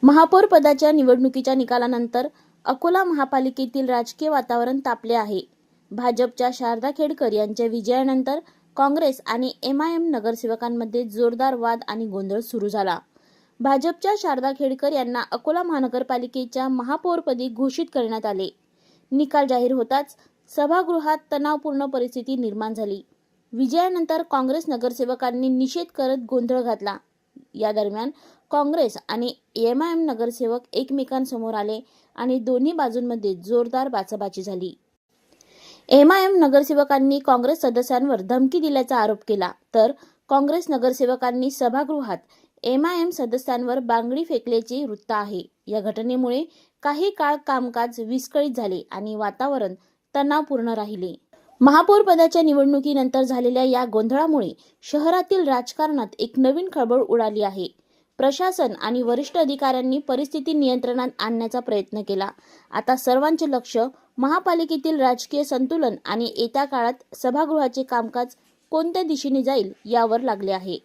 महापौर पदाच्या निवडणुकीच्या निकालानंतर अकोला महापालिकेतील राजकीय वातावरण तापले आहे. भाजपच्या शारदा खेडकर यांच्या विजयानंतर काँग्रेस आणि एमआयएम नगरसेवकांमध्ये जोरदार वाद आणि गोंधळ सुरू झाला. भाजपच्या शारदा खेडकर यांना अकोला महानगरपालिकेच्या महापौरपदी घोषित करण्यात आले. निकाल जाहीर होताच सभागृहात तणावपूर्ण परिस्थिती निर्माण झाली. विजयानंतर काँग्रेस नगरसेवकांनी निषेध करत गोंधळ घातला. या दरम्यान काँग्रेस आणि एमआयएम नगरसेवक एकमेकांसमोर आले आणि दोन्ही बाजूंमध्ये जोरदार बाचाबाची झाली. एमआयएम नगरसेवकांनी काँग्रेस सदस्यांवर धमकी दिल्याचा आरोप केला, तर काँग्रेस नगरसेवकांनी सभागृहात एमआयएम सदस्यांवर बांगडी फेकल्याचे वृत्त आहे. या घटनेमुळे काही काळ कामकाज विस्कळीत झाले आणि वातावरण तणावपूर्ण राहिले. महापौर पदाच्या निवडणुकीनंतर झालेल्या या गोंधळामुळे शहरातील राजकारणात एक नवीन खळबळ उडाली आहे. प्रशासन आणि वरिष्ठ अधिकाऱ्यांनी परिस्थिती नियंत्रणात आणण्याचा प्रयत्न केला. आता सर्वांचे लक्ष महापालिकेतील राजकीय संतुलन आणि येत्या काळात सभागृहाचे कामकाज कोणत्या दिशेने जाईल यावर लागले आहे.